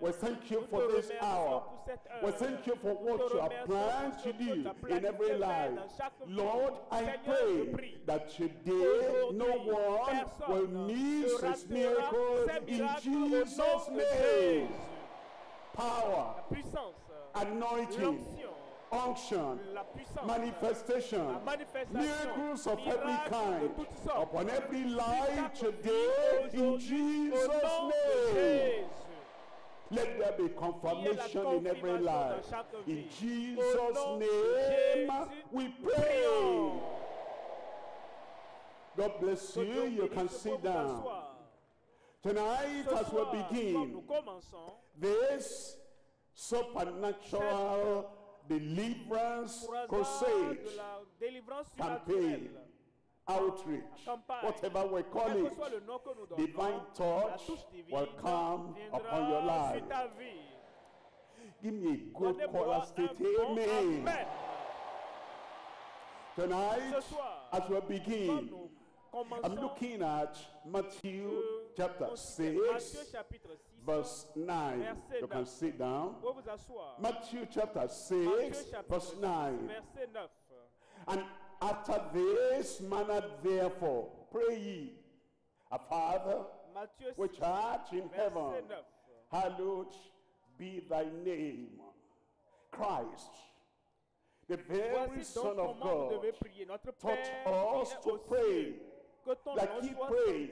We thank you for this hour. We thank you for what you have planned to do in every life. Lord, I pray that today no one will miss his miracle in Jesus' name. Power, anointing, unction, manifestation, miracles of every kind upon every life today in Jesus' name. Let there be confirmation in every life. In Jesus' name we pray. God bless you. You can sit down. Tonight as we begin this supernatural deliverance crusade, campaign, outreach, whatever we call it, divine touch will come upon your life. Give me a good caller state, amen. Tonight, as we begin, I'm looking at Matthew chapter 6, verse 9. You can sit down. Matthew chapter 6, verse 9. And after this manner, therefore, pray ye, our Father, which art in heaven, hallowed be thy name. Christ, the very Son of God, taught us to pray like he prayed.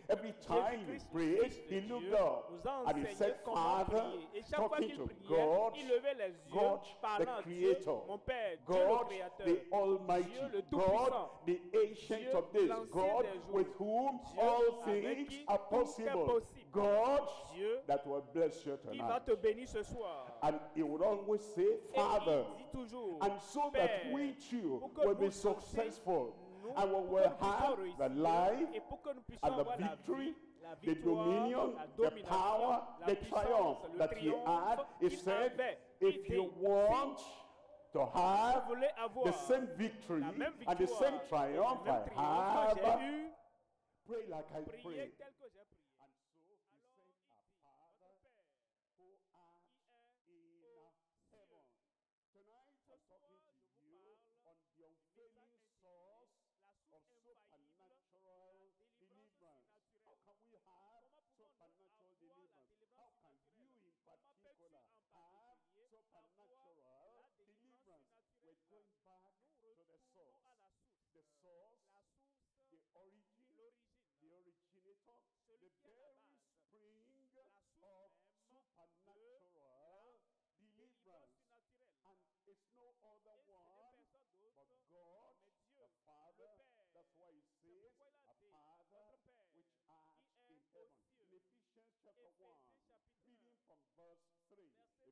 Every time he prayed, he looked up and he said, Father, talking to God, God the Creator, God the Almighty, God the Ancient of Days, God with whom all things are possible, God that will bless you tonight. And he would always say, Father, and so that we too will be successful. And we will have the life and the victory, the dominion, the power, the triumph that he had. He said, if you want to have the same victory and the same triumph I have, pray like I pray.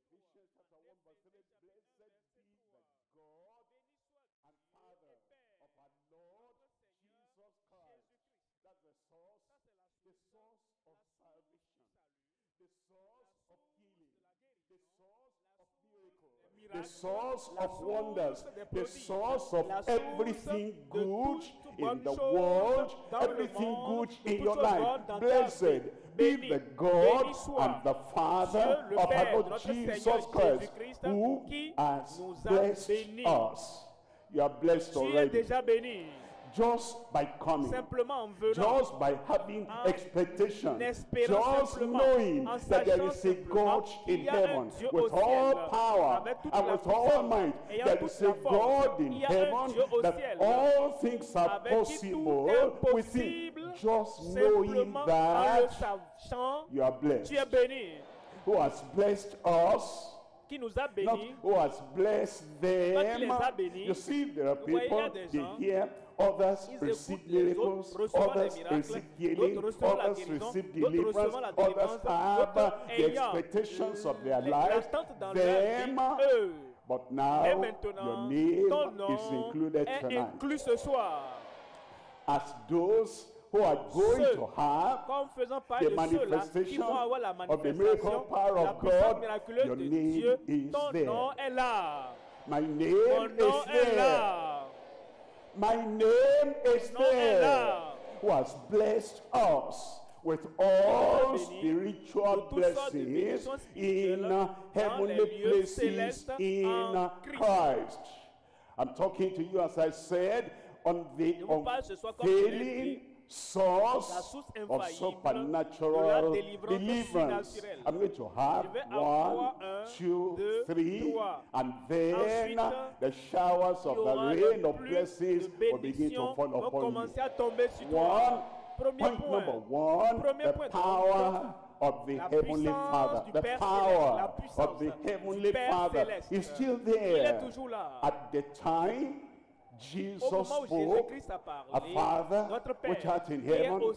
Ephesians chapter 1 verse 3, blessed be the God and Father of our Lord Jesus Christ. That's the source of salvation, the source of healing, the source of miracles, the source of wonders, the source of everything good in the world, everything good in your life. Blessed be the God and the Father of our Lord Jesus Christ, who has blessed us. You are blessed already. Just by coming, just by having expectation, just knowing that there is a God in heaven with all power and with all might. There is a God in heaven that all things are possible with him. Just knowing that you are blessed. Who has blessed us? Not who has blessed them. You see, there are people, they hear others receive miracles, others receive healing, others receive deliverance, others have the expectations of their life, them. But now, your name is included tonight. As those who are going to have the manifestation of the miracle power of God, your name is there. My name is there. My name is there. Who has blessed us with all spiritual blessings in heavenly places in Christ. I'm talking to you, as I said, on the unfailing source of supernatural deliverance. I'm going to have 1, 2, 3, and then the showers of the rain of blessings will begin to fall upon you. Point number 1, the power of the Heavenly Father. The power of the Heavenly Father is still there. At the time Jesus spoke, a Father which art in heaven,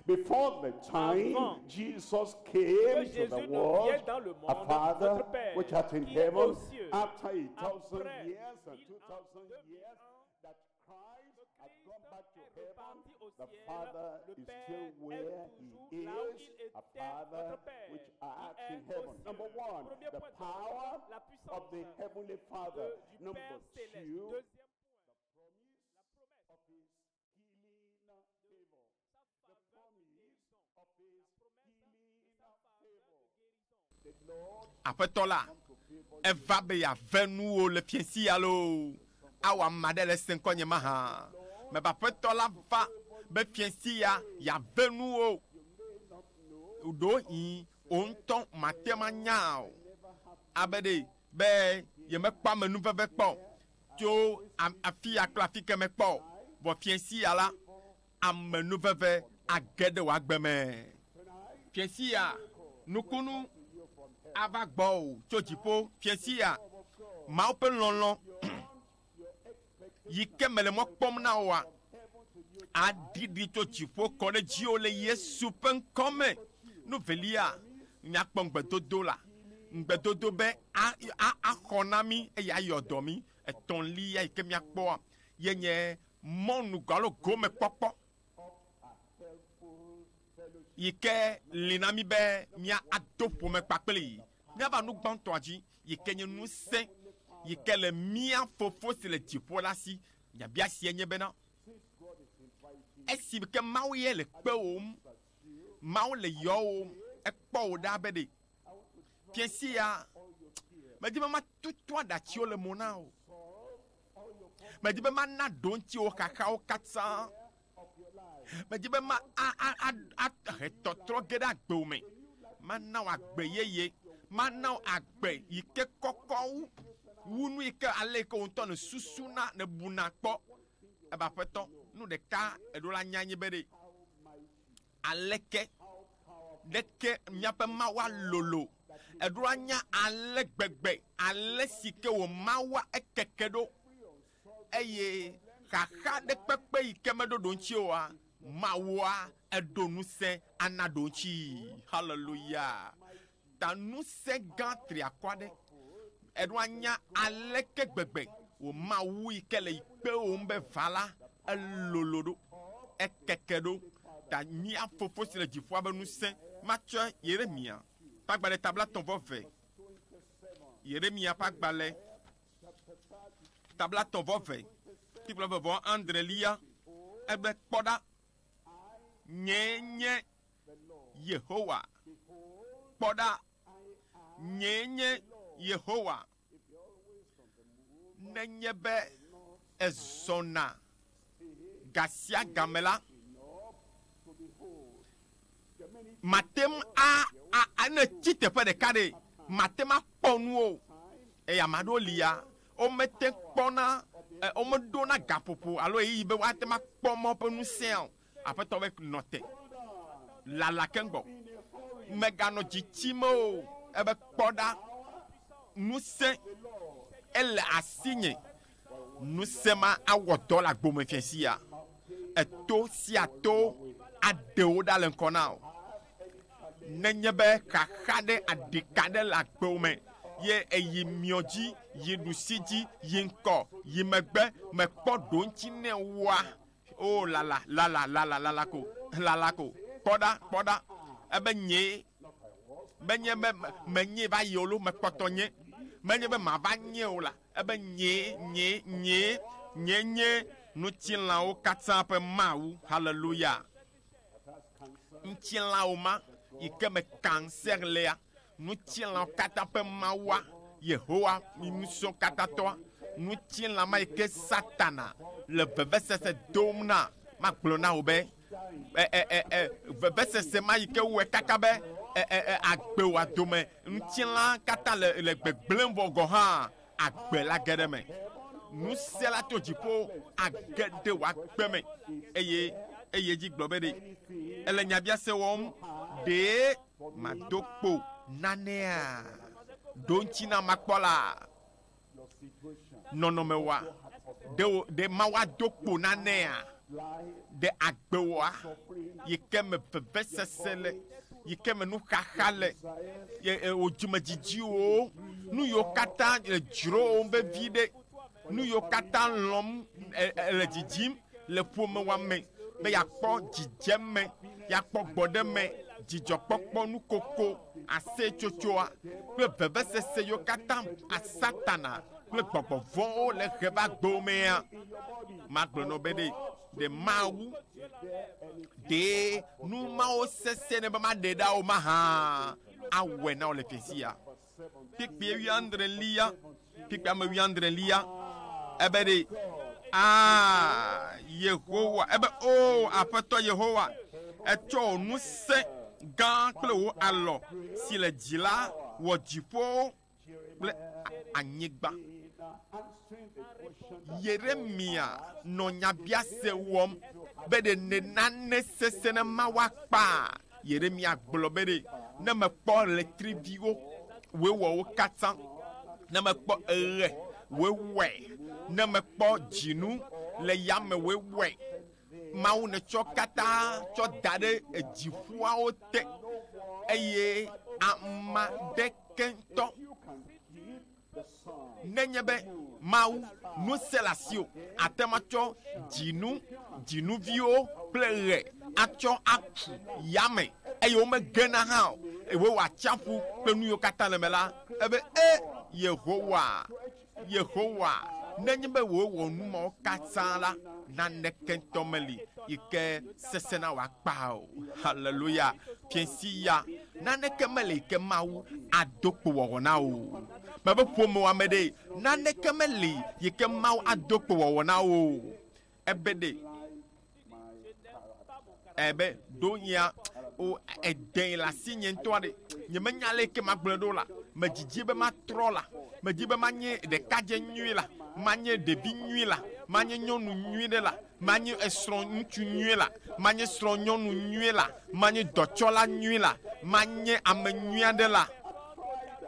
before the time Jesus came to the world, a Father which art in heaven, after 1,000 years and 2,000 years that Christ had gone back to heaven, the Father is still where he is, a Father which art in heaven. Number 1, the power of the Heavenly Father. Number 2, Apeto la eva be ya venu le piensi alo awa madele senkonye maha me ba peto la va be piensi ya venu o udo yi onton matema nyao abede be ye me pa menu veve kpo jo afi aklafi ke me kpo bo piensi ala am menu veve agede wa gbeme piensi ya nukunu ava gbọ́ tsodzipo fiesia maawo ƒe lɔlɔ yi ke mele mɔ kpɔm na wa aɖiɖi tso dziƒo kɔ ɖe dziwo le Yesu ƒe ŋkɔme nuvelia nyakpɔ ŋgbedodo la ŋgbedodo be axɔ na mi eye ayɔ dɔ mi etɔ̃lia yi ke miakpɔa yenye mɔnu alo gome kpɔkpɔ yi ke li na mi be mia ado ƒome kpakpli miava nu gbãtɔa dzi yi ke nye nu se yi ke le mia fofo si le dziƒo la si biabia sie nye bena esi ke Mawu ye le kpe wòm Mawu le yɔwòm ekpɔ wò ɖa be ɖe piesi ya medi be ma tutu aɖatsiwo le mo na o medi be ma na ɖo ŋutiwo xaxawo katã medi be ma he tɔtrɔ ge ɖe agbewo me mana wo agbe yeye mana wo agbe yi ke kɔkɔ wu nu yi ke ale ke ŋutɔ ne susuna ne buna kpɔ ebe aƒetɔ nu ɖeka eɖo la nya nyi be ɖe aleke ɖeke miaƒe Mawu lolo eɖo la nya ale gbegbe ale si ke wò Mawu ekeke ɖo eye xaxa ɖe kpekpe yi ke meɖo ɖo ŋuti oa Mawua edo nuse ana donchi hallelujah ta nuse gantri akwade edo anya aleke gbegbe wo Mawu ikele ipe o mbe vala elolodo ekekedo ta ni afofo sile jifo abe nuse matcho Yeremia pagbale tabla ton vove Yeremia pagbale tabla ton vove people of Andrelia ebe kpoda nye Yehowa kpoda nye Yehowa nenye be ezona gasia gamela matem a ne chite pe de kade matem a ponu e ya mado lia o mete pona o me dona gapopo alo yi be wa tema pomo pe nu sen apeto be note la kengo megano jitimo ebe kpoda nuse ele asinye nusema awodo la gbome fiesia eto si ato adeo da lenkona nenyebe kakade adikade la gbome ye eyi mioji yi dusiji yi nko yi megbe me kpodo ntine wa oh la ko poda ebe nye benye menye ba yolo me kpotonye menye be ma ba nye ola ebe nye nutilao katsa pe Mawu hallelujah ntila oma ike me cancer lea nu tila kata pe mawa Yehowa mimuso kata to nu tila ma ike satana le vevesese domna ma glona obe vevesese ma ike we kakabe agbe wa dome ntila kata le gbegblem go ha agbe la gedeme nu sela to jipo agede wa gbeme eye ji gbobe de ele nyabia se wom de madokpo nanea donchina makpola nono mewa de mawa dokpo nanea de agbewa yikeme bebesesele yikeme nu khale ye ojumajiji o nu yo kata le jro be vide nu yo kata lom le jijim le pome wa me be yakpo jijeme yakpo gbodeme jijokpokpo nu koko ase chochoa le bebesese yo kata asatana le gbogbo le heba gbomea magbono bede de mawu de nu mao sese ne ba ma de da o ma ha awe na o le fesia pikpe wi andre lia pikpe ma wi andre lia ebede Yehowa ebe o apeto Yehowa eto nu se gan kle wo alo si le dila wo jipo ple anyigba Yeremia no nyabia se wom bede ne nane sese ne mawakpa Yeremia globede ne me po le tribio we wo katan ne me po ere we ne me po jinu le yame we mawu ne cho kata cho dade ejifua ote eye ama dekento nenyebe mawu no selasio atemacho jinu vio plere acho atu yame eye o me gena ha ewe wa chafu penu yo kata le mela ebe Yehowa nenyebe wo nu mo kata la na nekentomeli ike sesena wa pao hallelujah piensia na nekemeli ke mawu adokpo wo na o mabe pomo amede na nekemeli ike mawu adokpo wo na o ebede ebe donya o eden la sinye ntwade nyemanyale ke magblendo la majijibe matrola majibe manye de kaje nyui la manye de bi nyui la manye nyonu nyui de la manye esron ntu nyui la manye sron nyonu nyui la manye dochola nyui la manye amenyui de la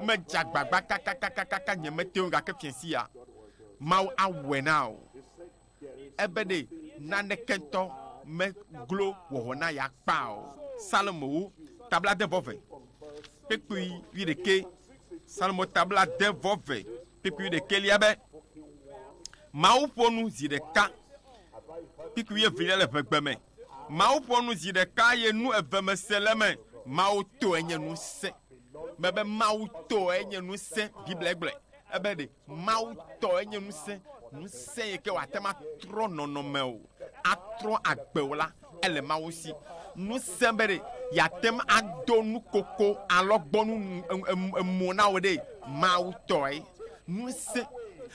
me jagbagba kaka nyemete nga ke piensia mau awe now ebede na nekento me glo wo na ya pao Salomo tabla de vove pekui wideke Salomo tabla de vove pekui de keliabe mau ponu zideka pekui evile le vegbeme mau ponu zideka ye nu eveme seleme mau to enye nu se bebe mau to enye nu se bible ebe de mau to enye nu se ye ke watema tro nonomeo atro agbeola ele mau si nu sembere yatem ado nu koko alogbonu mona ode mau toy nu se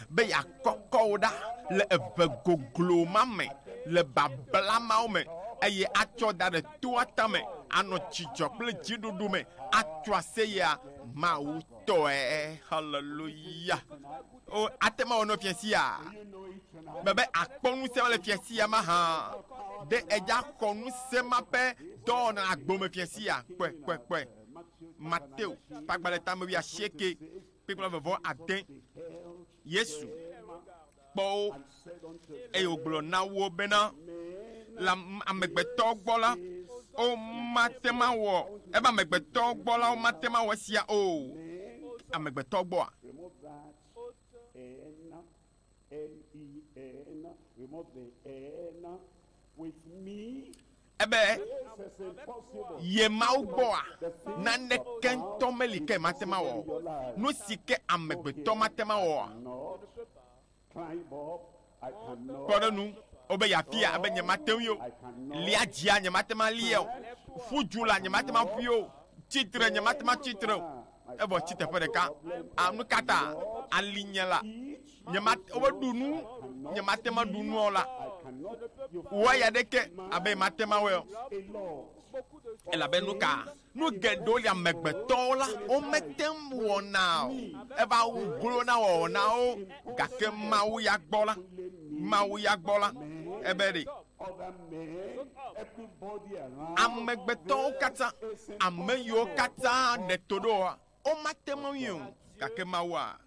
be yakokoda le evegoglo mame le babla maume eye acho da de tuatame ano chichokle jidudume acho aseya mau toy hallelujah o atema ono fiesia bebe akponu se le fiesia ma ha de eja konu se mape don agbome fiesia kwe Matthew pagbale tamu ya sheke people of vo aden Yesu po e oglo na wo bena la amegbeto gbola o matema wo e ba amegbeto gbola o matema wo sia o amegbeto gbo remove the N with me. Ebe ye mauboa na nekento melike matema wo no sike amegbeto matema wo Climb up, I cannot kodonu obe ya fia abe nyamatem yo lia dia nyamatema lio fujula nyamatema fio titre nyamatema titre ebo titre pedeka anu kata alinyala nyamat obe dunu nyamatema dunu ola wa ya deke abe matema we ela be nuka nu gedo ya megbeto la o metem wona eba ugro na wona o gake mawu ya gbola ebere amegbeto kata ameyo kata de todo o matemo yu gake mawa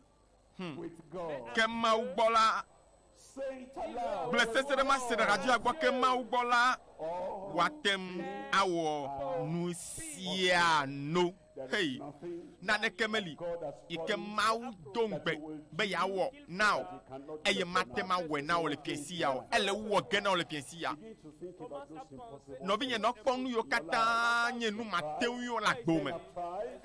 ke mawu gbola blessé c'est de ma c'est de radio agbo ke mawu gbola watem awo nusiano hey nane kemeli ike mau dongbe be yawo now eye matema we now le piensi ya ele wo gena le piensi ya no binye no ponu yo kata nye nu mateu yo la gbome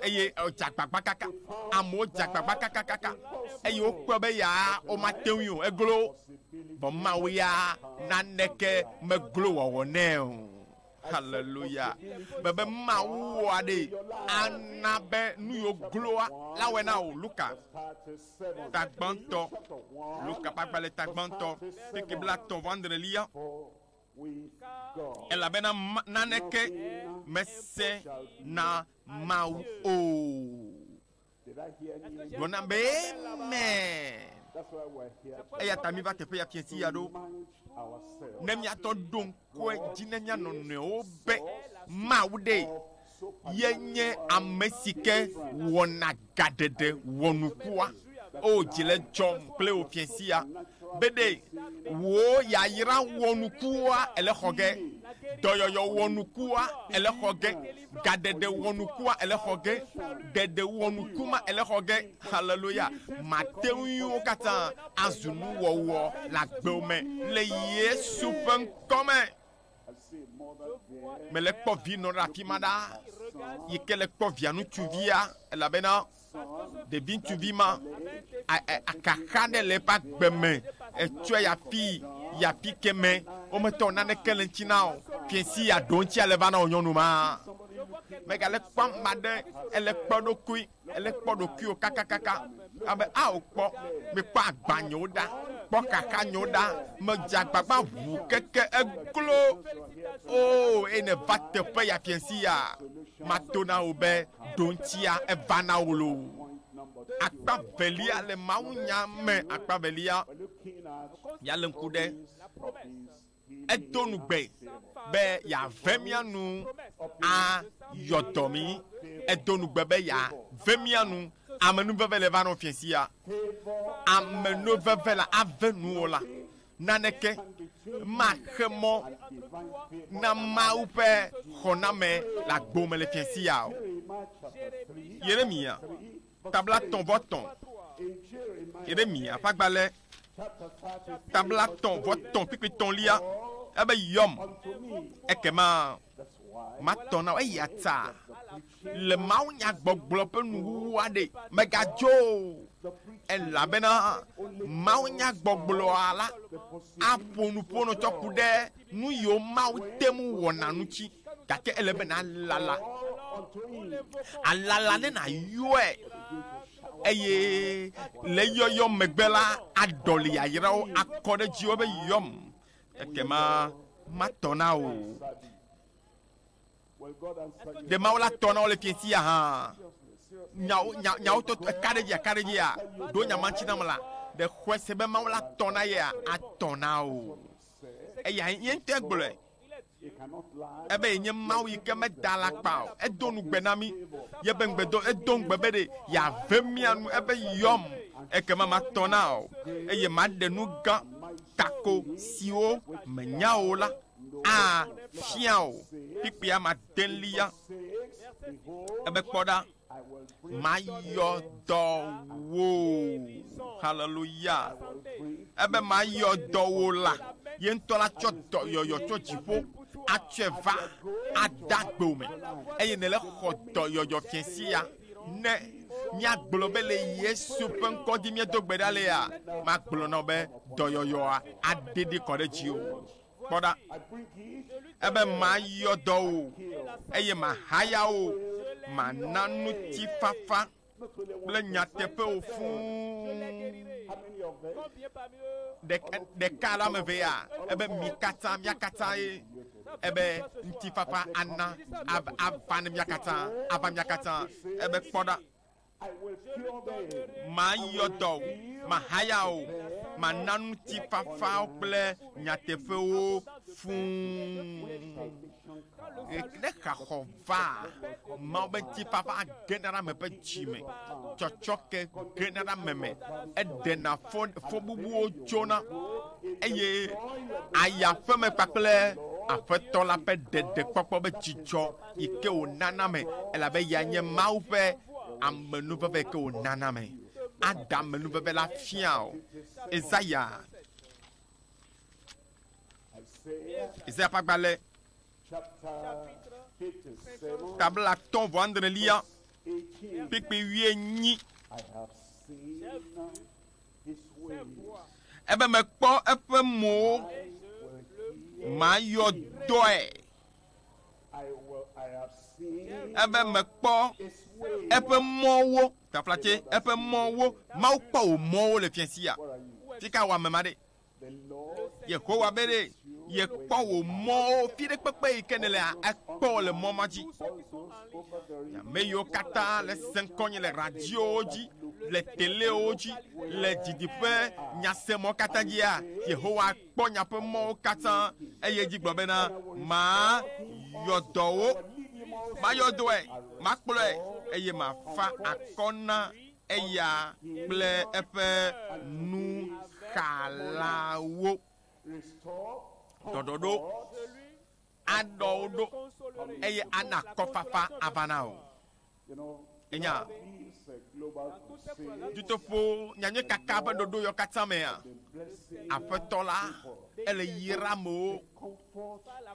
eye jagbagba kaka amo jagbagba kaka eye o kpo be ya o mateu yo eglo bo mawo ya naneke me glo wo ne. Hallelujah. Bebe mawu ade anabe nuyo gloa la wena o Luka tagbanto Luka pagbale tagbanto piki black to vendre lia ela bena naneke messe na mawu o bona me eya tami va te pe ya piensi ya do nemya to don ko jinenya no ne obe maude yenye amesike wona gadede wonukua o jile chom ple o piensi ya bede wo ya yira wonukua ele hoge doyoyo wonukua ele hoge gadede wonukua ele hoge dede wonukuma ele hoge. Hallelujah. Mateu kata azunu wowo la gbome le Yesu pen comme me le povi no rakimada yike le povi anu tuvia la bena de bin tuvima akakane le pa gbeme e tu ya pi keme o meto na ne kelentinao piensi ya donti ale bana onyonuma mega le pam made ele podo kui ele podo kio kaka abe a o po me pa agbanyo da po kaka nyoda me jagbagba wu keke eglo o ene vate pe ya piensi ya matona obe dontia e bana wolo akpa velia le maunya me akpa velia ya le nkude edonugbe be ya vemianu a yodomi edonugbe be ya vemianu amenu vevele vano fiensia amenu vevela avenu la naneke makemo na maupe honame la gbome le fiensia Yeremia tabla ton voton Yeremia pagbale tabla ton voton pipi ton lia ebe yom ekema matona e yata le maunya gbogbo pe nu ade megajo ela bena maunya gbogbo ala aponu pono tokude nu yo mau temu wona nuchi kake ele bena alala ne na yoe eye le yoyo megbela adoli ayira akode jiobe yom ekema matona o de maula tona o le piensi ya ha nyao to kareji ya do nya manchina mala de kwese be maula tona ya atona o eya yente gbole ebe nye mawu yike me dala kpa e donu gbenami ye bengbedo e don gbebede ya vemianu ebe yom ekema matona o eye madenu ga tako siwo menyao la a fiao pipia madenlia ebe koda mayodo wo hallelujah ebe mayodo wo la yentola chodo yoyo chochipo acheva adagbome eye ne le khodo yoyo fiensia ne mia gblɔ be le Yesu ƒe ŋkɔ di mia do gbe ɖa lea ma gblɔ na be dɔyɔyɔa aɖeɖi kɔ ɖe dzi o kpɔɖa ebe ma yɔ dɔ o eye ma haya o ma na ŋutifafa kple nyateƒe o fũu ɖeka la me ve ya ebe mi katã mia katã ye ebe ŋutifafa ana ava ne mia katã ava mia katã ebe kpɔɖa ma yɔ dɔ o ma haya o ma na ŋutifafawo kple nyateƒewo fũu ne xaxɔ va mawo be ŋutifafa gena ɖe ame ƒe dzime tsɔtsɔke gena ɖe ame me eɖena fɔ bubuwo dzona eye ayaƒeme kpakple aƒetɔ la ƒe ɖeɖekpɔkpɔ be dzidzɔ yi ke wònana me elabe ya nye Mawu ƒe amenuveve ke wònana me ada amenuveve la fia o. Ezaya ƒe agbalẽ tabla 1:18 kpekpe 8 ebe mekpɔ eƒe mo ma yɔ dɔe ebe mekpɔ eƒe mɔwo taflatse eƒe mɔwo Mawu kpɔ wò mɔwo le fiasia fika wɔ amema ɖe Yehowa be ɖe yekpɔ wò mɔwo fi ɖe kpekpe yi ke ne le ekpɔ le mɔ ma dzi ame yiwo katã le seŋkɔnye le radiowo dzi le telewo dzi le didiƒe nyasemɔ katã dzia Yehowa kpɔ nyaƒe mɔwo katã eye dzi gblɔ bena ma yɔ dɔwo ma yɔ dɔe ma kplɔe eye ma fa akɔ na eya kple eƒe nuxalawo dɔdɔɖo aɖɔwo ɖo eye ana kɔfafa ava na o enya dutoƒo nyanyue kaka ƒe ɖoɖo yɔ katã mea aƒetɔ la ele yra amewo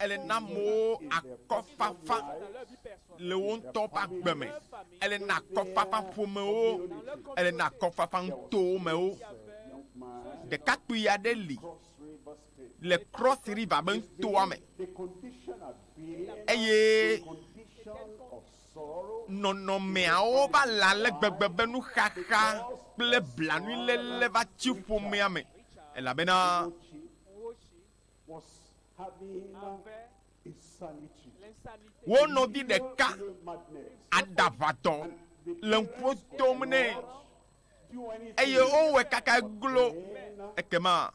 ele na amewo akɔfafa le wo ŋutɔ ƒe agbe me ele na akɔfafa ƒomewo ele na akɔfafa ŋutowo mewo ɖekakpui aɖe li le Cross River be ŋutoa me eye nɔnɔmeawo va le ale gbegbe be nuxaxa kple blanuiléle va tsi ƒomea me elabena wo nɔvi ɖeka aɖaʋatɔ le ŋkuwo tom nɛ eye wowɔe kaka glo ekema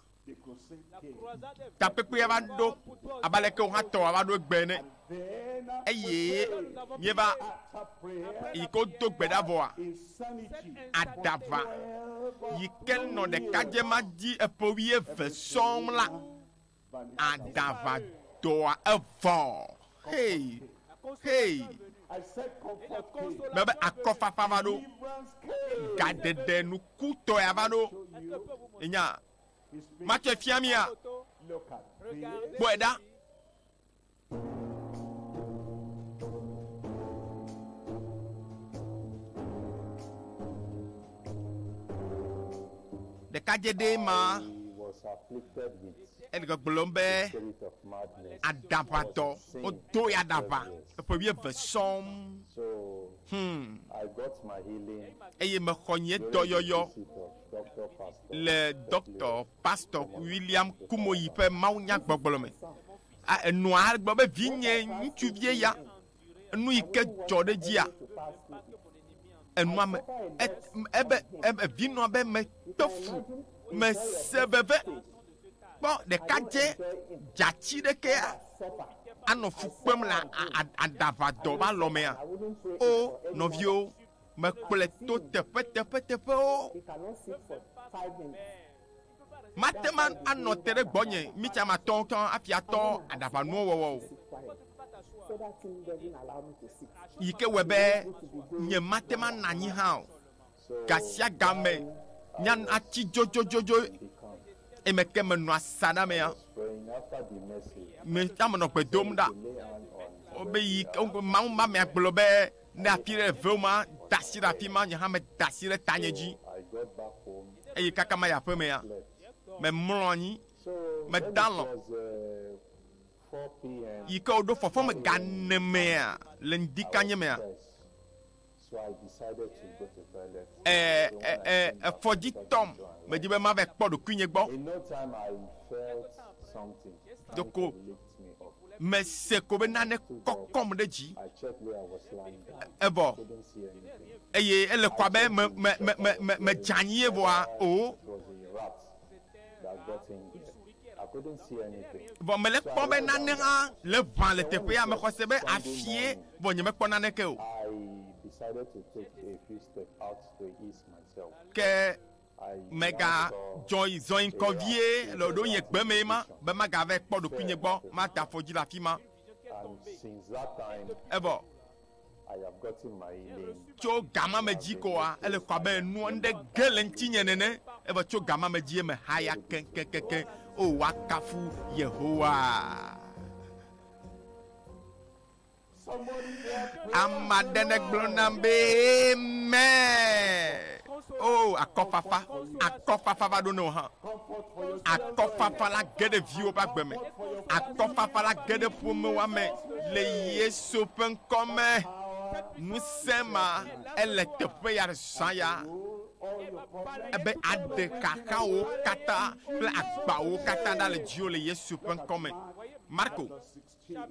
takpekpea va ɖo abaleke wo hã tɔ ava ɖo egbe ne eye mieva yi ke wodo gbe ɖa vɔa aɖaʋa yi ke nɔ ɖekadze ma dzi eƒe 12 sɔŋ la aɖaʋa dɔa evɔ bebe akɔfafa va ɖo gaɖeɖe nukutɔe va ɖo enya matsɔe fia mia kpɔe ɖa ɖekadze ɖe ma ele gblɔm be aɖaʋatɔ wodo ya aɖaʋa eƒe 12 sɔm eye mexɔ nye dɔyɔyɔ le Dr. Pastor William Kumoyi ƒe mawunyagbɔgblɔ me enua gbɔ be vinye ŋutsuvie ya nu yi ke dzɔ ɖe dzia enua me ebe vinɔa be meto fu mese veve kpɔ ɖekadze dzatsi ɖekea anɔ fu kpem le aɖaʋadɔ ƒe alɔmea o nɔviwo mekplɔe to teƒewo matema anɔ te ɖe gbɔnye mitsamatɔwo tɔ afi atɔ aɖaʋanuwo wɔwɔ o yi ke wɔ be nye matema na anyi hã o gasia game nya atsi dzodzodzo eme ke menɔ asaɖa mea me tamenɔ gbe dom ɖa be yi Mawu ma mea gblɔ be ne afi ɖe ve ma dasi ɖe afi ma nye hã me dasi ɖe tanye dzi I got back home, eye kaka me yi aƒe me ya slept. me mlɔ anyi So Me when it dalɔ. was 4 p.m. yi ke woɖo fɔfɔ me ga ne mea le ŋdi kanye mea So I decided to go to toilet. efɔdzi tɔm medi be ma va kpɔ ɖokuinye gbɔ In no time I felt something trying Doko. to lift me up. me se ko be nane kɔkɔm ɖe dzi I checked where I was lying down. evɔ Couldn't see anything. eye ele kɔ abe me dze anyi vɔa o It was a rat that got in there. I couldn't see anything. vɔ mele kpɔ be nane hã le ʋã le teƒea me xɔ se be afie vɔ nye mekpɔ naneke o I decided to take a few steps out to ease myself. ke I mega zɔn ŋkɔ vie le ɖo nye gbe me ma be magava kpɔ ɖokuinye gbɔ mada afɔdzi le afi ma and since that time evɔ I have gotten my healing. tso gama me dzi koa ele kɔ abe nu ɖe ge le ŋutinye nene evɔ tso gama me dzi me haya keŋkeŋkeŋ o wakafu Yehowa. Ame aɖe ne gblɔ nam be amen. O akɔfafa va ɖo ne wo hã. Akɔfafa la ge ɖe viwo ƒe agbe me. Akɔfafa la ge ɖe ƒomewoa me le Yesu ƒe ŋkɔ me. Ŋusẽ ma ele teƒe ya ɖe zã ya. Ebe aɖe kakawo katã kple agbawo katã ɖa le dziwo le Yesu ƒe ŋkɔ me. Marko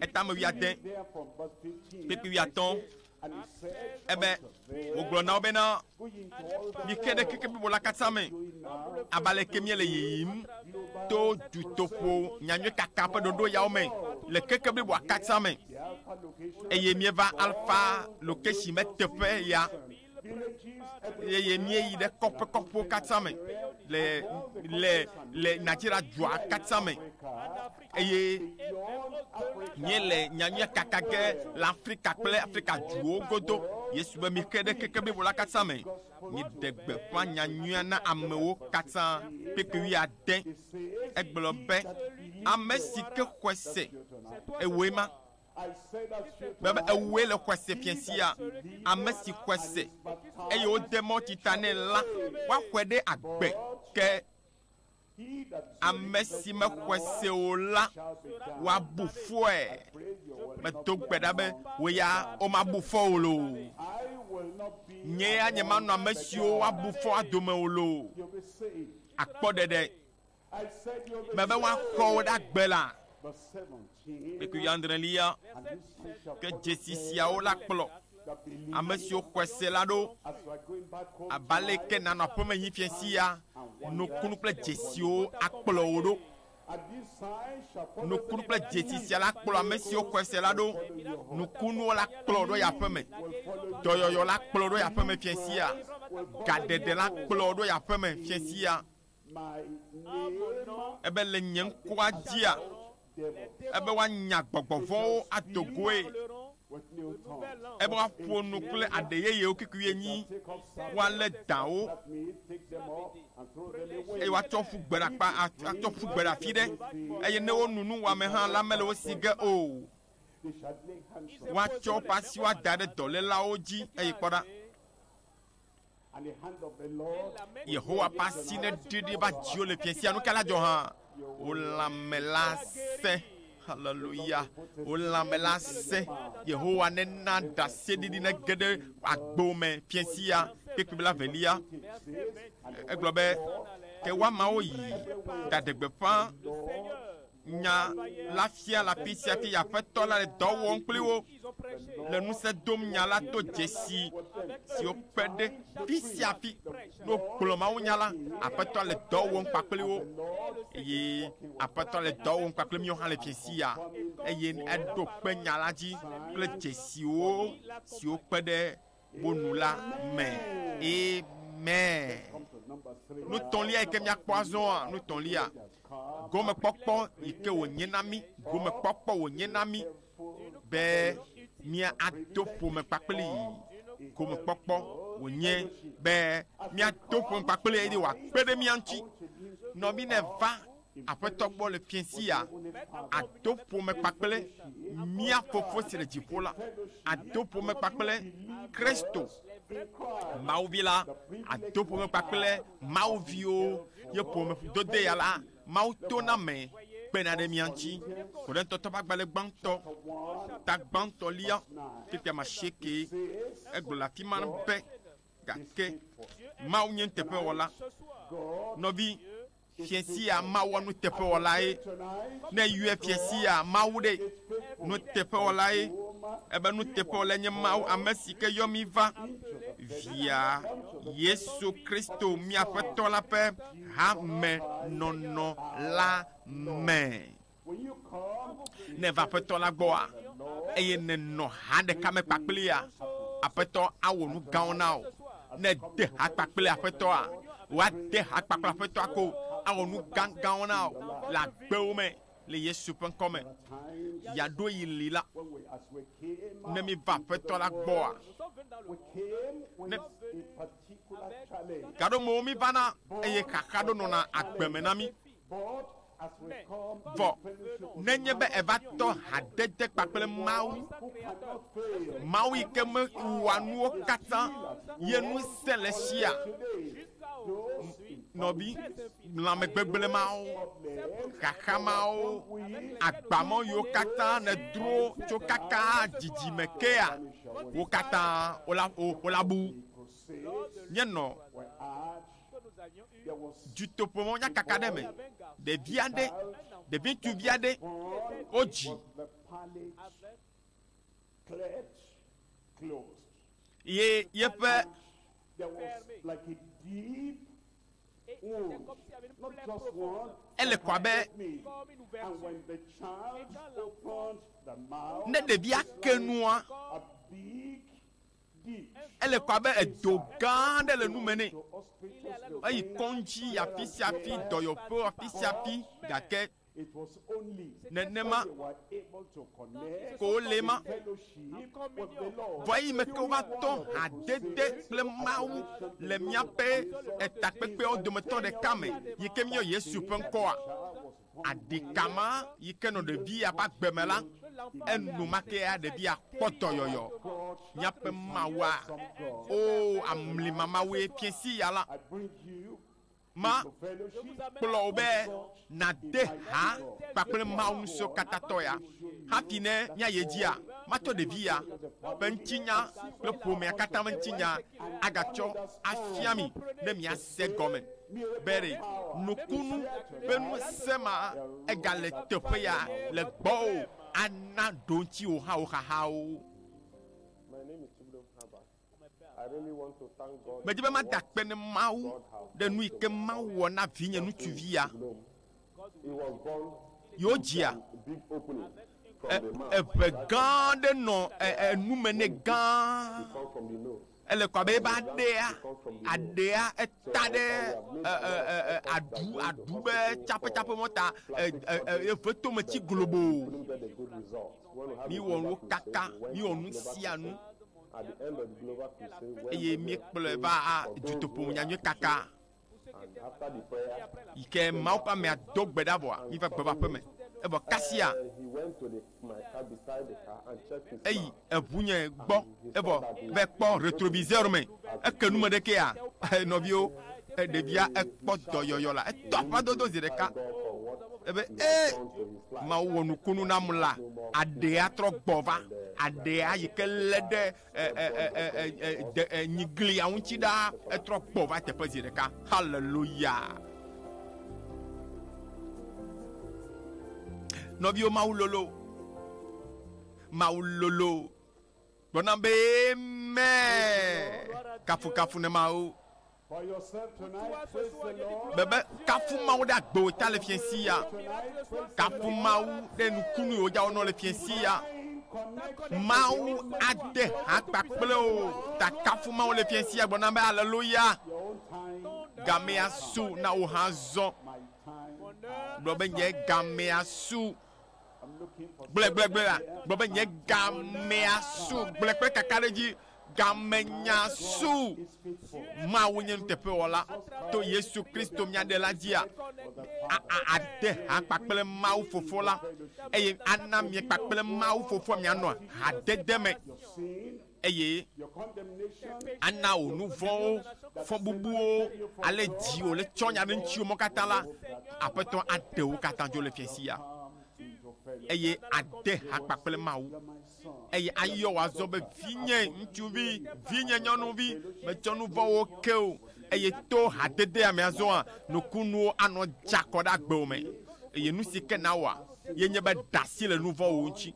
etame 11 kpekpe 11 ebe wògblɔ na wo bena mi ke ɖe keke blibo la katã me abe ke mie le yiyim to dutoƒo nyanyui kaka ƒe ɖoɖo yawo me le keke bliboa katã me eye mieva alpha location me teƒe ya eye mieyi ɖe kɔƒewo katã me le Nigeria dua katã me eye mie le nyanyui kaka ge le Afrika kple Afrika duwo godo Yesu be mi ke ɖe keke blibo la katã me mi de gbeƒã nyanyui na amewo katã kpekpe 10 egblɔ be ame si ke xɔe se ewoe ma bebe ewoe le xɔe se fiasia ame si xɔe se eye wode mɔ tita nɛ la woaxɔe ɖe agbe ke ame si me xɔe se o la woabu fɔe medo gbe ɖa be wo ya womabu fɔ o lo nye ya nye manɔ ame siwo woabu fɔ adome o lo akpɔɖeɖe mebe woaxɔ wo ɖe agbe la kpekpe 17 ke dzesi siawo la kplɔ ame siwo xɔe se la ɖo abale ke nanɔ aƒeme yi fiesi ya nukunu kple dzesiwo akplɔ wo ɖo nukunu kple dzesi sia la kplɔ ame siwo xɔe se la ɖo nukunuwo la kplɔ ɖo yaƒe me dɔyɔyɔ la kplɔ ɖo yaƒe me fiesi ya gaɖeɖe la kplɔ ɖo yaƒe me fiesi ya ebe le nye ŋkua dzia ebe woanya gbɔgbɔ vɔwo adogoe ebe woaƒo nu kple aɖe yeyewo kikuie nyi woalé dãwo eye woatsɔ ƒu gbe ɖe atsɔ ƒu gbe ɖe afi ɖe eye ne wonu nuwɔame hã la mele wo si ge o woatsɔ woƒe asiwo ada ɖe dɔlélawo dzi eye kpɔ ɖa Yehowa ƒe asi ne ɖiɖi va dziwo le fiasia nu ka la dzɔ hã wo lãme la sẽ hallelujah wo lãme la sẽ Yehowa ne na ɖaseɖiɖi ne ge ɖe agbo me fiasia kpekpe la velia egblɔ be ke woamawo yi ɖaɖegbeƒã nya la fia le afi sia fi aƒetɔ la le dɔ wɔm kpli wo le ŋusẽ dom nya la to dzesi siwo kpe ɖe fi sia fi no kplɔ mawu nya la aƒetɔ le dɔ wɔm kpakpli wo eye aƒetɔ le dɔ wɔm kpakpli míwo hã le fiesi ya eye eɖo kpe nya la dzi kple dzesiwo siwo kpe ɖe bonu la me amen. Nutɔlia yi ke miakpɔ azɔa nutɔlia gomekpɔkpɔ yi ke wònye na mí gomekpɔkpɔ wònye na mí be mía ado ƒome kpakpli gomekpɔkpɔ wònye be míado ƒome kpakpli eye wòakpe ɖe mía ŋuti nɔvi ne va aƒetɔ gbɔ le fiesi ya ado ƒome kpakple mía fofo si le dziƒo la ado ƒome kpakple Kristo Mawu vi la ado ƒome kpakple Mawu viwo ye ƒome dode ya la Mawu to na me kpena ɖe mia ŋuti Korintɔtɔ ƒe agbalẽ gbãtɔ ta gbãtɔ lia tete ma sheke egblɔ le afi ma be gake Mawu nye nuteƒewɔla nɔvi fiɛsia Mawu nuteƒewɔla ye ne yɔe fiɛsia Mawu ɖe nuteƒewɔla ye ebe nuteƒewɔla nye Mawu ame si ke yɔ mi va via Yesu Kristo miaƒe tɔ la ƒe hamenɔnɔ la me ne va aƒetɔ la gbɔa eye ne nɔ ha ɖeka me kpakplia aƒetɔ awɔ nu gãwo na wo ne de ha kpakple aƒetɔa woade ha kpakple aƒetɔa ko awɔ nu gãgãwo na wo le agbewo me le Yesu ƒe ŋkɔ me yaɖo yi li la ne mi va aƒetɔ la gbɔa ne gaɖo mewo mi vana eye xaxa ɖo nɔna agbe me na mi vɔ nenye be eva tɔ hadede kpakple Mawu yi ke me wɔa nuwo katã ye nu se le sia nɔbi lãmegbegble mawo xaxa mawo agbamawo yiwo katã ne dro tso kaka dzidzime kea wo katã wola bu nye nɔ dutoƒomɔ nya kaka ɖe me ɖevi aɖe ɖevi ŋutsuvi aɖe wodzi ye yeƒe ele kɔ abe ne ɖevia ke nua ele kɔ abe edo gã aɖe le nume nɛ eyi kɔŋdzi afi sia afi dɔyɔƒe afi sia afi gake nenema ko wole ma vɔ eyi me ke wova tɔ hadede kple Mawu le míaƒe takpekpewo dometɔ ɖeka me yi ke míeyɔ Yesu ƒe ŋkɔa aɖikama yi ke nɔ ɖevia ƒe agbe me la enumakea ɖevia kpɔ dɔyɔyɔ míaƒe Mawua o amlima Mawue fiesi ya la ma kplɔ wo be nade ha kpakple Mawu nusio katã tɔ ya hafi ne míaye dzia matɔ ɖevi ya ƒe ŋutinya kple ƒomea katã ƒe ŋutinya agatsɔ afia mi ne miase gɔme be ɖe nukunu ƒe nusẽ ma egale teƒe ya le gbɔwo ana ɖo ŋuti wo hã wo xaxawo. Medi be ma da kpe ne Mawu ɖe nu yi ke Mawu wɔ na vinye ŋutsuvi ya yewo dzia eʋe gã aɖe nɔ nume ne gã ele kɔ abe ebe aɖea eta ɖe aɖu be tsaƒetsaƒe mɔta eve tometsi globo mi wɔ nu kaka mi wɔ nu sia nu eye mi kplɔe va dutoƒo nyanyui kaka yi ke Mawu ƒe amea do gbe ɖa vɔa mi va gbe va ƒe me evɔ kasia eyi eʋunye gbɔ evɔ va kpɔ rétroviseur me eke nume ɖekea nɔviwo ɖevia ekpɔ dɔyɔyɔ la etɔ aƒadodo zi ɖeka ebe Mawu wɔ nukunu nam la aɖea trɔ gbɔ va aɖea yi ke lé ɖe nyiglia ŋuti ɖa etrɔ gbɔ va teƒe zi ɖeka haleluya nɔviwo Mawu lolo gbɔna be amen kafukafu ne Mawu bebe kafu Mawu ɖe agbewo ta le fiesi ya kafu Mawu ɖe nukunu yiwo dza wonɔ le fiesi ya Mawu ade ha kpakple o ta kafu Mawu le fiesi ya gbɔna be haleluya gamea su na wo hã zɔ gblɔ be nye gamea su gblɛgblɛgblɛ la gblɔ be nye gamea su gblɛ kple kaka ɖe dzi gamenya su Mawu nye nuteƒewɔla to Yesu Kristo miaɖela dzia ade ha kpakple Mawu fofo la eye ana mie kpakple Mawu fofo mianɔ hadede me eye your condemnation, ana o nu vɔwo fɔ bubuwo ale dzi o le tsɔ nya ɖe ŋuti mo katã la aƒetɔ aɖe wo katã dzo le fiesi ya eye ade ha kpakple mawu eye ayɔ wazɔ be vinye ŋutsuvi vinye nyɔnuvi metsɔ nu vɔwo ke o eye to hadede amiazɔa nukunuwo anɔ dzakɔ ɖe agbewo me eye nu si ke na wa ye nye be dasi le nu vɔwo ŋuti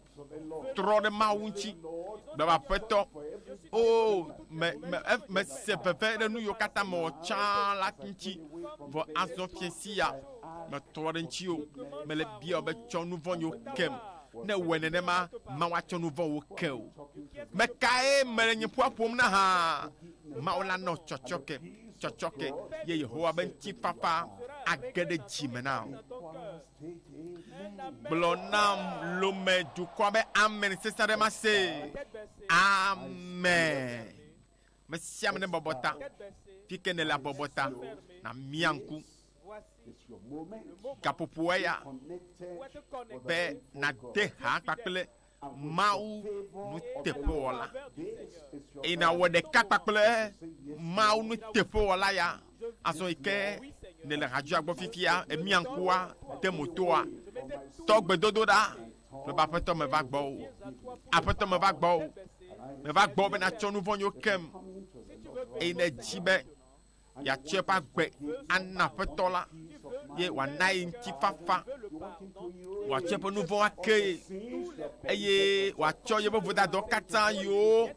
trɔ ɖe mawu ŋuti baba aƒetɔ o me se veve ɖe nu yiwo katã me wɔ tsã la ŋuti vɔ azɔ fiesi ya me trɔ ɖe ŋuti o mele bia be tsɔ nu vɔ yiwo kem ne wɔ nenema mawu atsɔ nu vɔwo ke o me kae mele nye ƒua ƒom na hã mawu la nɔ tsɔtsɔke ye yehowa be ŋutifafa age ɖe dzime na o gblɔ nam lome dukɔ be amen sesa ɖe ma se amen mesia me ne bɔbɔ ta fike ne le bɔbɔ ta na mia ŋku gaƒoƒoa ya be na de ha kpakple mawu nuteƒewɔla ina wɔ ɖeka kpakple mawu nuteƒewɔla ya azɔ yi ke ne le hadzɔa gbɔ fifia emia ŋkua de motoa tɔgbedodo ɖa le be aƒetɔ me va gbɔ o aƒetɔ me va gbɔ o me va gbɔ be natsɔ nu vɔ nyo kem eye ne dzi be yatsɔ eƒe agbe ana aƒetɔ la ye wòana ye ŋutifafa wòatsɔ eƒe nu vɔ ake eye wòatsɔ yeƒe vodadɔ katã yiwo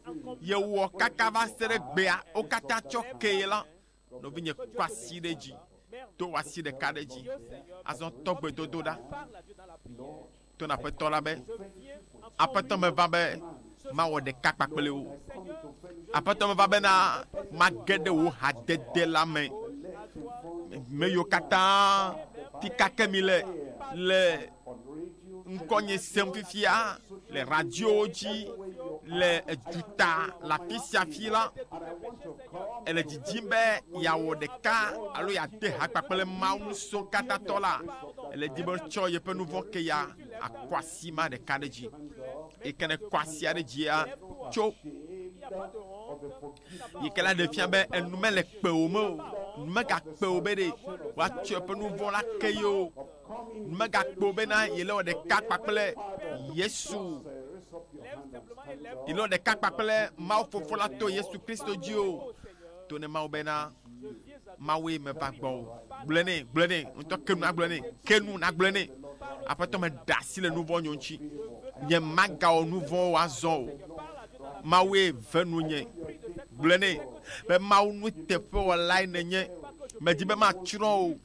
yewɔ kaka va se ɖe gbea wo katã tsɔ ke la novinye kɔ asi ɖe dzi to wɔ asi ɖeka ɖe dzi azɔ tɔgbedodo ɖa to na aƒetɔ la be aƒetɔ me va be mawɔ ɖeka kpakple wo aƒetɔ me va bena mage ɖe wo hadede la me me yiwo katã tikake mi le ŋkɔnye sem fifia le radiowo dzi le eduta le afi sia afi la ele dzidzim be yeawɔ ɖeka alo yeade ha kpakple mawu nusɔ katã tɔ la ele di be tsɔ yeƒe nu vɔ ke ya akɔ asi ma ɖeka ɖe dzi yi ke ne kɔ asia ɖe dzia tso yi ke la ɖe fia be enu mele kpewo me o nu megakpe wo be ɖe woatsɔ eƒe nu vɔ la ke ye o nu megakpe wo bena yele wɔ ɖeka kpakple Yesu yele wɔ ɖeka kpakple Mawu Fofo la to Yesu Kristo dzi o to ne Mawu bena Mawue me va gbɔ o gblɔ nɛ ŋutɔ kenu na gblɔ nɛ aƒetɔ me da asi le nu vɔ nyo ŋuti nye magawɔ nu vɔwo azɔ o Mawue ve nu nye gblɔ nɛ be Mawu nuteƒewɔlae nenye medi be matsrɔ̃ o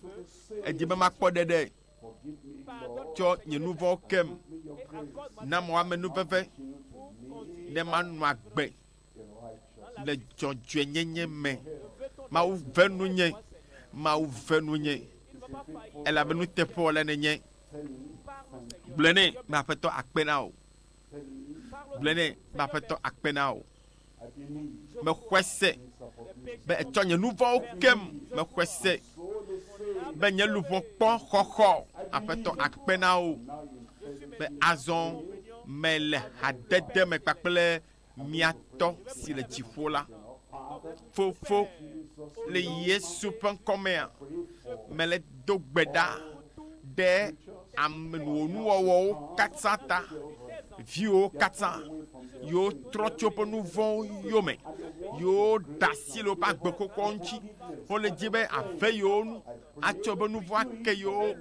edi be makpɔ ɖeɖe tsɔ nye nu vɔwo kem na mɔ ame nu veve ne manɔ agbe le dzɔdzɔenyenye me Mawu ve nu nye elabe nuteƒewɔla nenye gblɔ nɛ be aƒetɔ akpe na o gblɔ nɛ be aƒetɔ akpe na o mexɔe se be etsɔ nye nu vɔwo kem mexɔe se be nye luʋɔ kpɔ xɔxɔ aƒetɔ akpe na o be azɔ mele hadede me kpakple miatɔ si le dziƒo la fofo le Yesu ƒe ŋkɔmea mele do gbe ɖa ɖe amenuwɔnuwɔwɔwo katã ta viwo katã yiwo trɔ tso ƒe nu vɔwo yome yiwo da asi le woƒe agbe kokɔ ŋuti wole dzi be ave yiwo nu atsɔ be nu vɔ ake yiwo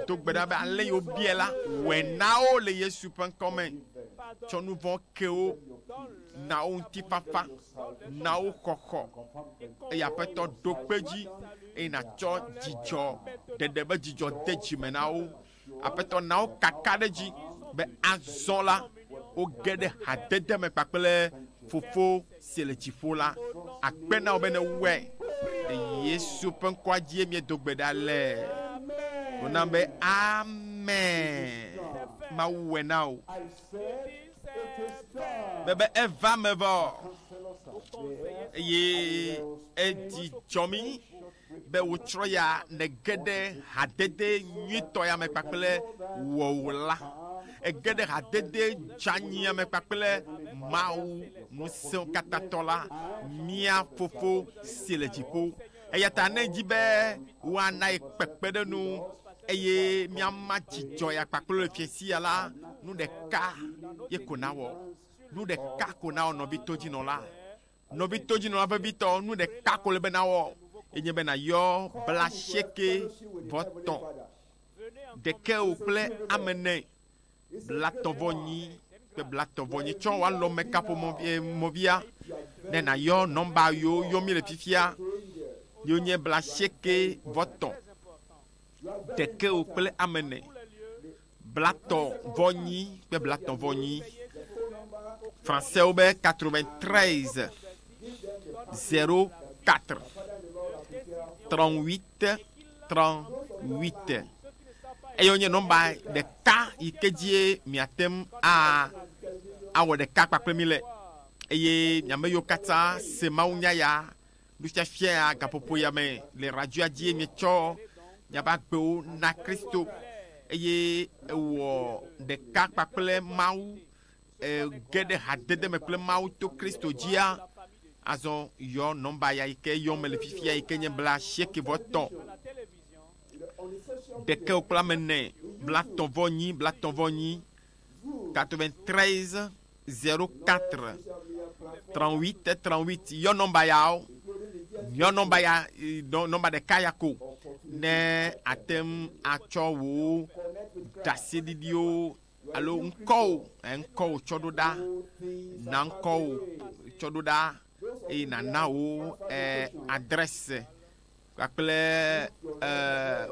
do gbe ɖa be ale yiwo bia la wɔe na wo le Yesu ƒe ŋkɔme tsɔ nu vɔ ke wo na wo ŋutifafa na wo xɔxɔ eye aƒetɔ ɖo kpe dzi eye natsɔ dzidzɔ ɖeɖe be dzidzɔ de dzime na wo aƒetɔ na wo kaka ɖe dzi be azɔ la woge ɖe hadede me kpakple Fofo si le dziƒo la akpe na wo be ne wɔe le Yesu ƒe ŋkɔa dzie miedo gbe ɖa le wona be amen Mawu wɔe na wo bebe eva me vɔ eye edi dzɔ mi be wotrɔ ya ne ge ɖe hadede nyuitɔ ya me kpakple wɔwɔ la egede hadede dzanyi me kpakple mawu ŋusẽ katatɔ la mia fofo si le dziƒo eya ta ne dzi be woana ye kpekpeɖenu eye miama dzidzɔ ya kpakple le fiesi ya la nu ɖeka ye ko na wɔ nu ɖeka ko na wɔ nɔvi todzinɔla vevitɔ nu ɖeka ko le be na wɔ enye be na yɔ bla sieke vɔtɔn ɖekeo kple amene blatɔvɔnyi kple blatɔvɔnyi tsɔ woalɔ me kaƒo mɔvia ne na yɔ nɔmba yo yɔ mi le fifia yo nye bla sieke vɔtɔn ɖekeo kple amene blatɔvɔnyi kple blatɔvɔnyi français wo be 93 04 38 38 eyo nye nɔmba ɖeka yi ke dzie miatem awɔ ɖeka kpakple mi le eye miame yiwo katã se mawunya ya nufiafia ya gaƒoƒo ya me le radioa dzi mietsɔ miabe agbewo na Kristo eye ewɔ ɖeka kpakple Mawu ge ɖe hadede me kple Mawu to Kristo dzia azɔ yɔ nɔmba ya yi ke yɔ me le fifia yi ke nye bla sieke vɔtɔn ɖeke kple amene blatɔvɔnyi 93 04 38 38 yɔ nɔmba yawo yɔ nɔmba ya nɔmba ɖeka ya ko ne atem atsɔ wo ɖaseɖiɖiwo alo ŋkɔwo tsɔ ɖo ɖa na ŋkɔwo tsɔ ɖo ɖa eye nana wo adresse kpakple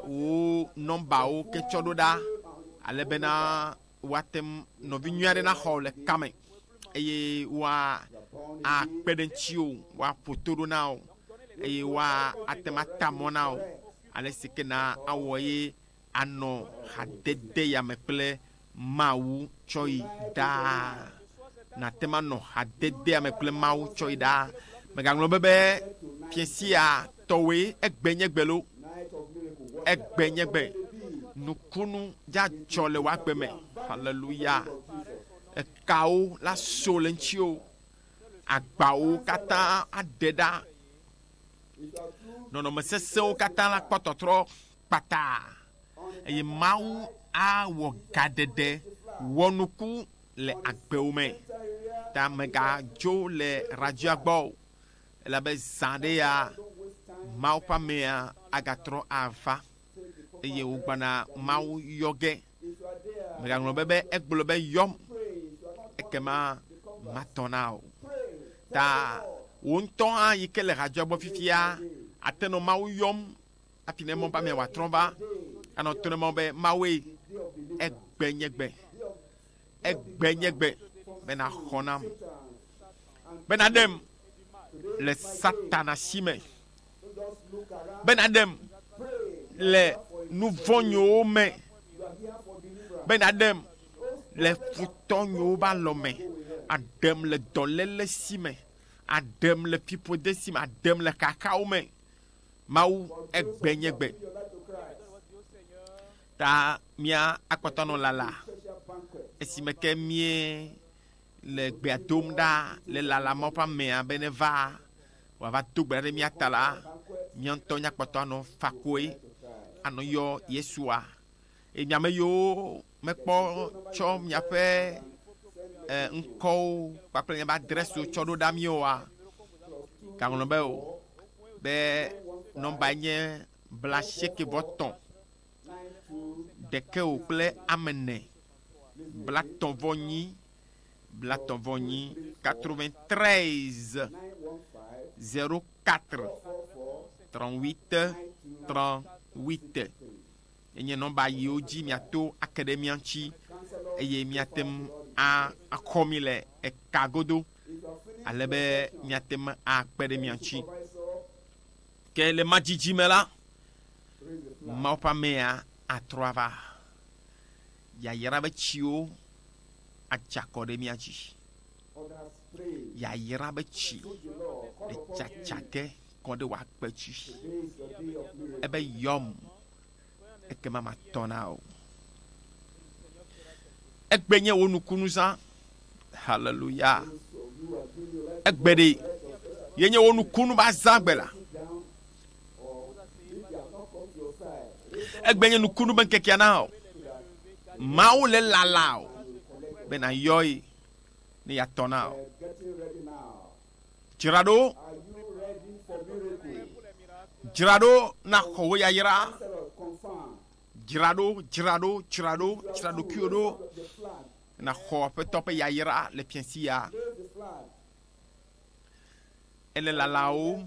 wo nɔmbawo ke tsɔ ɖo ɖa ale bena woatem nɔvi nyui aɖe na xɔ le kame eye woa akpe ɖe ŋutiwo woaƒo to ɖo na wo eye woa atem ata mɔ na wo ale si ke na awɔ ye anɔ hadede ya me kple Mawu tsɔ yi daa natem anɔ hadede ya me kple Mawu tsɔ yi daa megaŋlɔ be fiesia tɔwoe egbe nye gbe lo egbe nye gbe nukunu dzadzɔ le woagbe me haleluya ekawo la so le ŋutiwo agbawo katã aɖe ɖa nɔnɔme sesẽwo katã la kpɔtɔtrɔ kpata eye Mawu awɔ gaɖeɖe wɔnuku le agbewo me ta megadzo le radioa gbɔ elabe zã ɖe ya Mawu ƒe amea agatrɔ ava eye wogbana Mawu yɔ ge megaŋlɔ be egblɔ be yɔm ekema matɔ na o ta wo ŋutɔ hã yi ke le radioa gbɔ fifia ate nɔ Mawu yɔm afi ne mɔ ƒe amea wòatrɔ va anɔ to ne mɔ be Mawue egbe nye gbe bena xɔ nam bena ɖem le Satana si me bena ɖem le nuvɔnyuwo me bena ɖem le futɔnyuwo be alɔ me aɖem le dɔléle si me aɖem le fiƒode si me aɖem le kakawo me Mawu egbe nye gbe ta mia akpɔtɔnɔ lala esime ke mie le gbea dom ɖa le lalamɔ ƒe amea be ne va wòava do gbe ɖe mia ta la mia ŋutɔ nyakpɔtɔ anɔ fakoe anɔ yɔ Yesua eye miame yiwo mekpɔ tsɔ miaƒe ŋkɔwo kpakple miaƒe adresewo tsɔ ɖo ɖa mioa gaŋlɔ be o be nɔmba nye bla sieke vɔtɔn ɖekeo kple amene blatɔvɔnyi 93 04 38 38 enye nɔmba yiwo dzi miato akademia ŋuti eye miatem akɔ mi le eka godo ale be miatem akpe ɖe mia ŋuti ke le madzidzi me la Mawu ƒe amea atrɔ ava yayra be tsiwo adzakɔ ɖe mia dzi yayra be tsi edzadzage kɔ ɖe wòakpe dzi ebe yɔm ekema matɔ na o Ekbenye wo nukunu za. Hallelujah. Ekbede. Yenye wo nukunu ba zangbela. Ekbenye nukunu ben kekiana. Mao le lalao. Ben ayoy. Ni yatonao. Jirado. Jirado na kowe ya yira. Jirado kyodo. Na kowe tope ya yira le piensia. Elle la lao.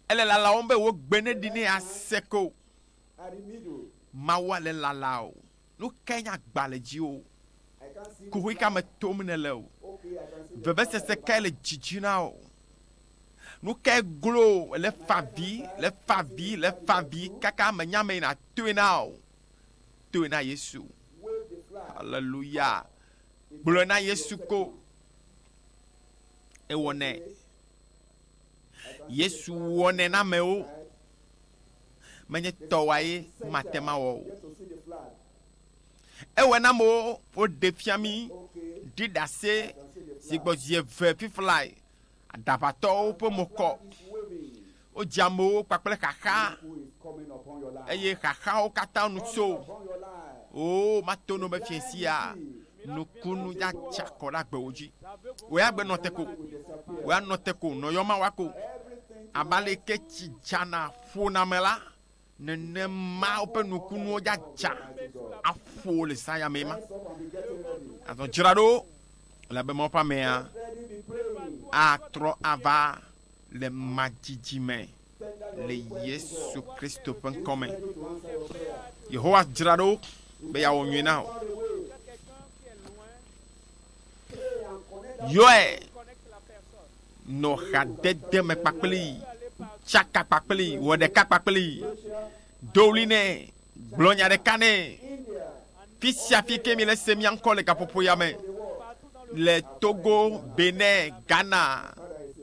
Elle la lao be wo gbene dini aseko. Mawa le la lao. No kenya gbaleji o. Kuhui ka me tomine o. Bebe se kele jijina o. Nou ke glo le fabi kaka me nyame na tuena Yesu. Hallelujah. Glo na Yesu ko. E wone. Yesu wone na me o. Menye towaye matema wo. E wona mo o defiami didase sigbozie ve fly. Dabato po moko. O jamo papele kaka. Eye kaka o kata nuso. O matono me fiensia. Nukunu ya chakora gbeoji. We agbe noteko. We anoteko no yoma wako. Abale ke chijana fona mela. Nene ma ope nukunu ya cha. Afo le saya mema. Aton jirado. La be mo pa mea. A tro ava le majijime le Yesu Christo pen come. Yehowa jirado be ya onwe na. Yoe no hadede me papeli chaka papeli wode ka papeli doline glonya de kane fisia fike mi le semi encore le kapopo yame. Le Togo, Bénin, Ghana,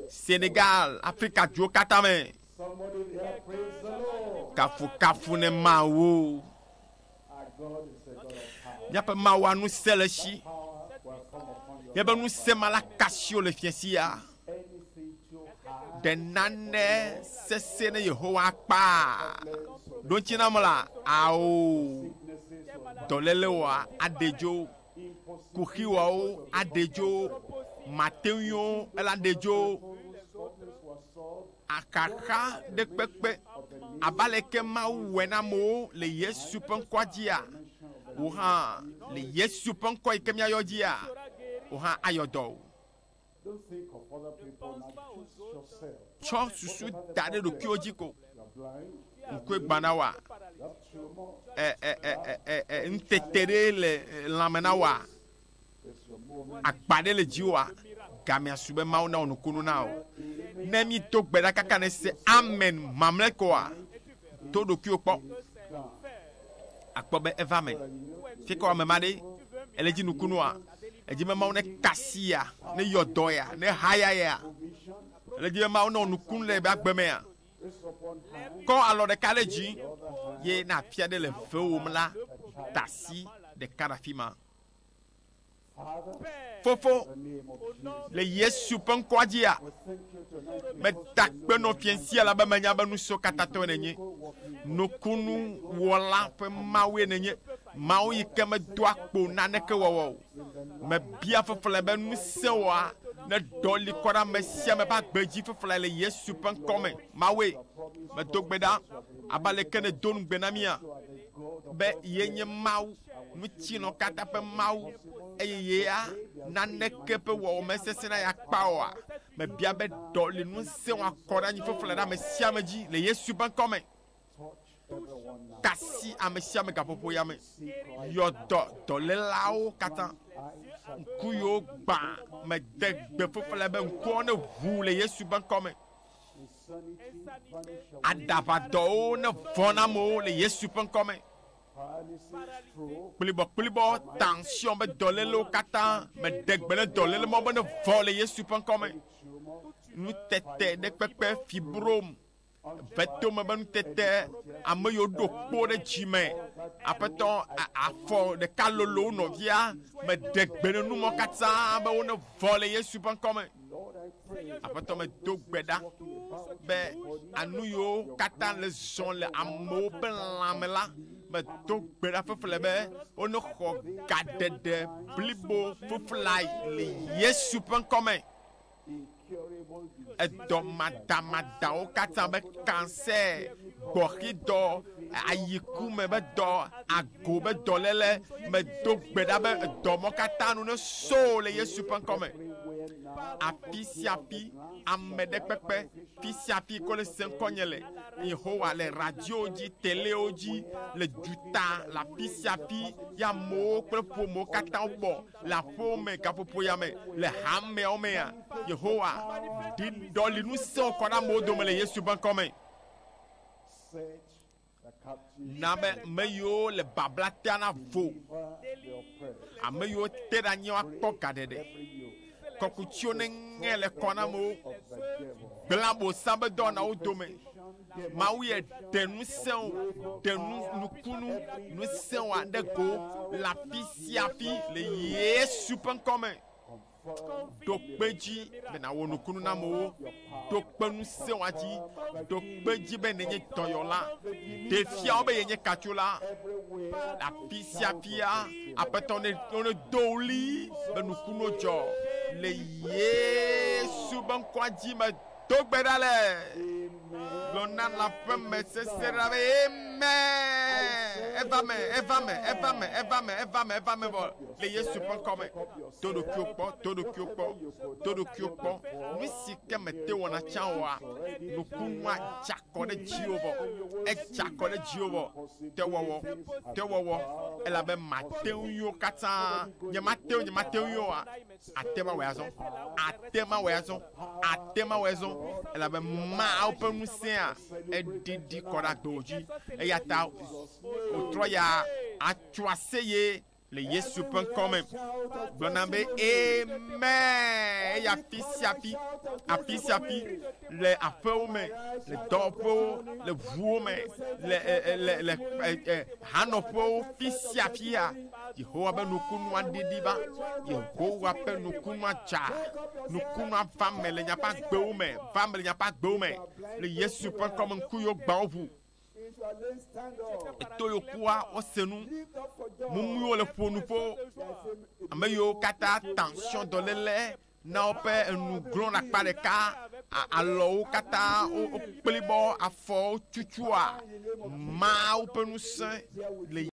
Sénégal, Afrique du Katame. Kafu ne mawo. Y'a mawa nous selechi. Y'a nous semala kasio le fiensia. De nane sesene Yehowa pa. Don't you know la? Ao. Dolelewa adejo. Kuhiwao adejo Mateo eladejo akaka de pepe abaleke ma wena mo le Yesu pen kwadia oha le Yesu pen kwa ikemia yodia oha ayodo cho susu dade do kiojiko nkwe gbanawa ntetere le lamenawa akpade le jiwa gamia sube mauna onukunu nao nemi to gbeda kaka ne se amen mamlekoa to do kiokpo akpobe evame fiko amemade eleji nukunua ejime mauna kasia ne yodoya ne hayaya eleji mauna onukunu le bagbemea ko alo de kaleji ye na piade le feumla tasi de karafima fofo le Yesu pen kwadia me takpe no fiensia la ba manya ba nu so katato nenye no kunu wola pe mawe nenye mawo yikeme do akpo na neke wowo me bia fofo le ba nu sewa ne doli kora me sia me ba gbeji fofo le Yesu pen come mawe me dogbeda abale kene donu gbenamia be yenye mawu muchino katape mawu eyea nanekepe wo mesesena ya kpawa me bia be doli nu se wa kora nyi fofo le da me sia meji le Yesu ban come kasi amesia me gapopo ya me yodo dolelao kata kuyo ba me de fofo le be nko ne hu le Yesu ban come adabado ne vonamo le Yesu ban come Pulibo, tension, mais dolé le kata, mais dégbele dolé le moment de voler, Yesu pen comme nous tête, des pépé fibrome, veto me be nutete ame yiwo ɖo kpo ɖe dzime aƒetɔ afɔ ɖeka lolo nɔvia meɖe gbe ne numɔ katã be wone vɔ le Yesu ƒe ŋkɔme aƒetɔ medo gbe ɖa be anu yiwo katã le zɔn le amewo ƒe lãme la medo gbe ɖa fefle be wone xɔ gaɖeɖe blibo feflae le Yesu ƒe ŋkɔme edɔ madamadawo katã be cancer gbɔxidɔ ayikume be dɔ ago be dɔléle medo gbe ɖa be edɔ mɔ katã nu ne so le Yesu ƒe ŋkɔme afi sia afi ame ɖe kpekpe fi sia fi ko le se ŋkɔnye le Yehowa le radio dzi téléwo dzi le duta le afi sia afi ya amewo kple ƒomewo katã wobɔ le aƒewo me gaƒoƒo ya me le hameawo mea Yehowa ɖɔli nu sewo kɔ ɖe amewo dome le Yesu ƒe ŋkɔme na be ame yiwo le babla tea na vo ame yiwo te ɖe anyi woakpɔ gaɖeɖe kɔkutsiwo ne ŋe le kɔ na amewo gblẽ bosa be dɔwɔnawo dome Mawu ye ɖe ŋusẽwo ɖe nukunu ŋusẽwo aɖe go le afi sia afi le Yesu ƒe ŋkɔme do kpe dzi bena wɔ nukunu na amewo do kpe ŋusẽwo dzi do kpe dzi be nenye dɔyɔla ɖe fiawo be yenye katsola le afi sia afia aƒetɔ ne do wli be nukunu dzɔ le Yesu be ŋkɔa dzi me do gbe ɖa le lɔna la ƒe me sese ɖa be eva me bɔ le Yesu ƒe ŋkɔme to ɖokuiwo kpɔ nu si ke mete wɔna tsã wɔa nukunua dzakɔ ɖe dziwo bɔ edzakɔ ɖe dziwo bɔ tewɔwɔ elabe mate ŋu yiwo katã nyemate ŋu yiwoa ate ma wɔe azɔ elabe Mawu ƒe ŋusẽa eɖiɖi kɔ ɖe agbewo dzi eya ta wòtrɔ ya atso aseye le Yesu ƒe ŋkɔme gblɔna be amen eya afi sia afi le aƒewo me le dɔwɔƒewo le ʋuwo me le hanɔƒewo fi sia fia Yehowa be nukunua ɖiɖi ba Yehowa ƒe nukunua dza nukunua va me le nyaƒe agbewo me le Yesu ƒe ŋkɔme ŋku yiwo gbawo ʋu eto yokua wose nu mumu yiwo le ƒonuƒo ame yiwo katã tension dɔléle na woƒe enu glɔ̃ ɖe akpa ɖeka alɔwo katã wokplibɔ afɔwo tutua Mawu ƒe ŋusẽ le